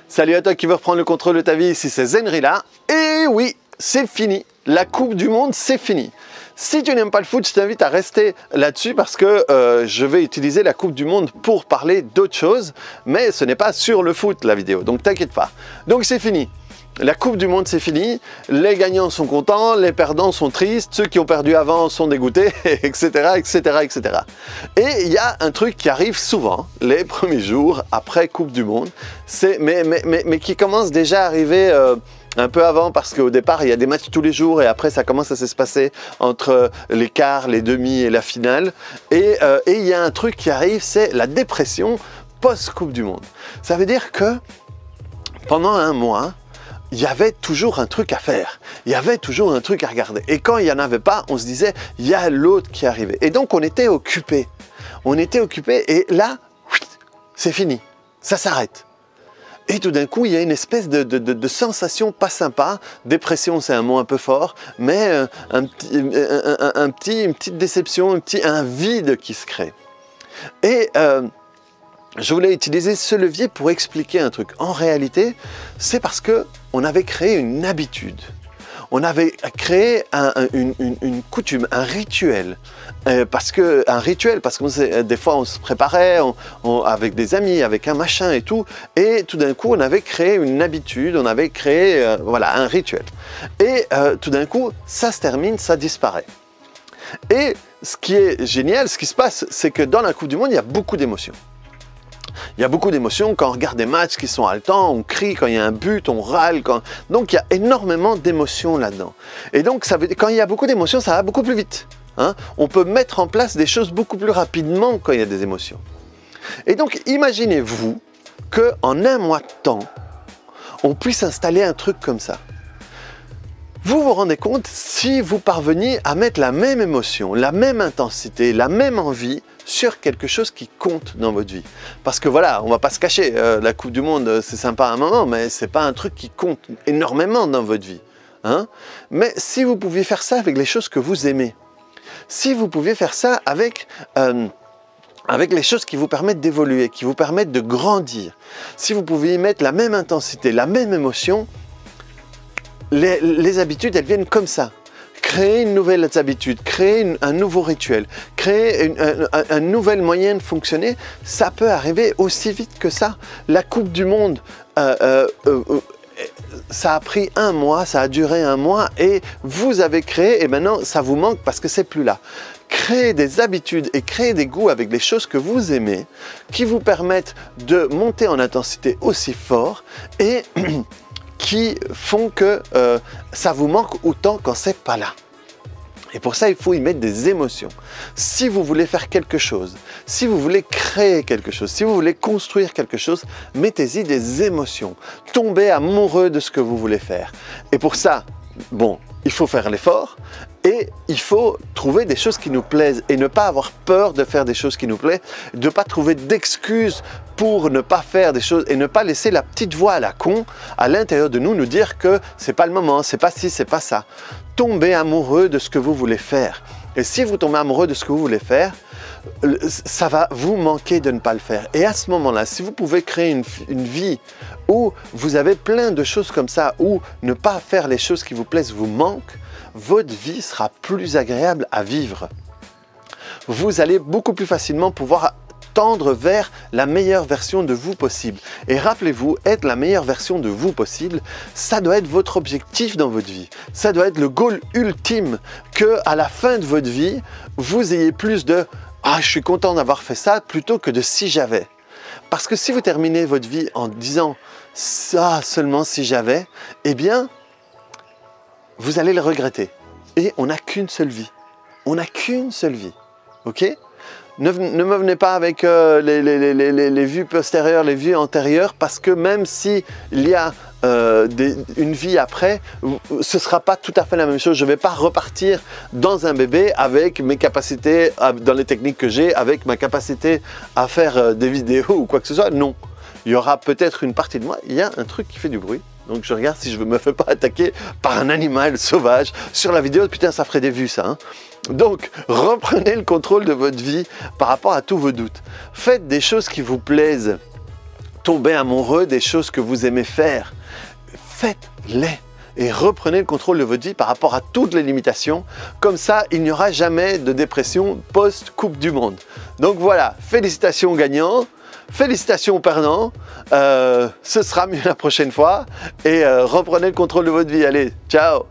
Salut à toi qui veux reprendre le contrôle de ta vie, ici c'est Zenrila. Et oui, c'est fini. La Coupe du Monde, c'est fini. Si tu n'aimes pas le foot, je t'invite à rester là-dessus parce que je vais utiliser la Coupe du Monde pour parler d'autres choses. Mais ce n'est pas sur le foot la vidéo, donc t'inquiète pas. Donc c'est fini. La Coupe du Monde, c'est fini. Les gagnants sont contents, les perdants sont tristes, ceux qui ont perdu avant sont dégoûtés, etc., etc., etc. Et il y a un truc qui arrive souvent, les premiers jours après Coupe du Monde, mais qui commence déjà à arriver un peu avant, parce qu'au départ, il y a des matchs tous les jours, et après, ça commence à se passer entre les quarts, les demi et la finale. Et il y a un truc qui arrive, c'est la dépression post-Coupe du Monde. Ça veut dire que pendant un mois, il y avait toujours un truc à faire, il y avait toujours un truc à regarder. Et quand il n'y en avait pas, on se disait, il y a l'autre qui arrivait. Et donc, on était occupé. Et là, c'est fini, ça s'arrête. Et tout d'un coup, il y a une espèce de sensation pas sympa. Dépression, c'est un mot un peu fort, mais une petite déception, un vide qui se crée. Et je voulais utiliser ce levier pour expliquer un truc. En réalité, c'est parce qu'on avait créé une habitude. On avait créé une coutume, un rituel. Parce que des fois, on se préparait avec des amis, avec un machin et tout. Et tout d'un coup, on avait créé une habitude, on avait créé voilà, un rituel. Et tout d'un coup, ça se termine, ça disparaît. Et ce qui est génial, ce qui se passe, c'est que dans la Coupe du Monde, il y a beaucoup d'émotions. Il y a beaucoup d'émotions quand on regarde des matchs qui sont haletants, on crie quand il y a un but, on râle. Donc il y a énormément d'émotions là-dedans. Et donc quand il y a beaucoup d'émotions, ça va beaucoup plus vite. Hein? On peut mettre en place des choses beaucoup plus rapidement quand il y a des émotions. Et donc imaginez-vous qu'en un mois de temps, on puisse installer un truc comme ça. Vous vous rendez compte si vous parveniez à mettre la même émotion, la même intensité, la même envie sur quelque chose qui compte dans votre vie. Parce que voilà, on ne va pas se cacher, la Coupe du Monde, c'est sympa à un moment, mais ce n'est pas un truc qui compte énormément dans votre vie. Hein? Mais si vous pouviez faire ça avec les choses que vous aimez, si vous pouviez faire ça avec les choses qui vous permettent d'évoluer, qui vous permettent de grandir, si vous pouviez mettre la même intensité, la même émotion, les habitudes, elles viennent comme ça. Créer une nouvelle habitude, créer un nouveau rituel, créer un nouvel moyen de fonctionner, ça peut arriver aussi vite que ça. La Coupe du Monde, ça a pris un mois, ça a duré un mois et vous avez créé et maintenant ça vous manque parce que c'est plus là. Créer des habitudes et créer des goûts avec les choses que vous aimez qui vous permettent de monter en intensité aussi fort et qui font que ça vous manque autant quand c'est pas là. Et pour ça, il faut y mettre des émotions. Si vous voulez faire quelque chose, si vous voulez créer quelque chose, si vous voulez construire quelque chose, mettez-y des émotions. Tombez amoureux de ce que vous voulez faire. Et pour ça, bon, il faut faire l'effort et il faut trouver des choses qui nous plaisent et ne pas avoir peur de faire des choses qui nous plaisent, de ne pas trouver d'excuses pour ne pas faire des choses et ne pas laisser la petite voix à la con à l'intérieur de nous dire que c'est pas le moment, c'est pas ci, c'est pas ça. Tombez amoureux de ce que vous voulez faire. Et si vous tombez amoureux de ce que vous voulez faire, ça va vous manquer de ne pas le faire. Et à ce moment-là, si vous pouvez créer une vie où vous avez plein de choses comme ça, où ne pas faire les choses qui vous plaisent vous manque, votre vie sera plus agréable à vivre. Vous allez beaucoup plus facilement pouvoir tendre vers la meilleure version de vous possible. Et rappelez-vous, être la meilleure version de vous possible, ça doit être votre objectif dans votre vie. Ça doit être le goal ultime, qu'à la fin de votre vie, vous ayez plus de « Ah, je suis content d'avoir fait ça » plutôt que de « si j'avais ». Parce que si vous terminez votre vie en disant « ça seulement si j'avais », eh bien, vous allez le regretter. Et on n'a qu'une seule vie. On n'a qu'une seule vie. Ok ? Ne me venez pas avec les vues postérieures, les vues antérieures, parce que même s'il y a une vie après, ce ne sera pas tout à fait la même chose. Je ne vais pas repartir dans un bébé avec mes capacités, dans les techniques que j'ai, avec ma capacité à faire des vidéos ou quoi que ce soit. Non. Il y aura peut-être une partie de moi, il y a un truc qui fait du bruit. Donc je regarde si je ne me fais pas attaquer par un animal sauvage sur la vidéo. Putain, ça ferait des vues ça. Hein. Donc reprenez le contrôle de votre vie par rapport à tous vos doutes. Faites des choses qui vous plaisent. tomber amoureux des choses que vous aimez faire. Faites-les et reprenez le contrôle de votre vie par rapport à toutes les limitations. Comme ça, il n'y aura jamais de dépression post-Coupe du Monde. Donc voilà, félicitations aux gagnants, félicitations aux perdants. Ce sera mieux la prochaine fois et reprenez le contrôle de votre vie. Allez, ciao!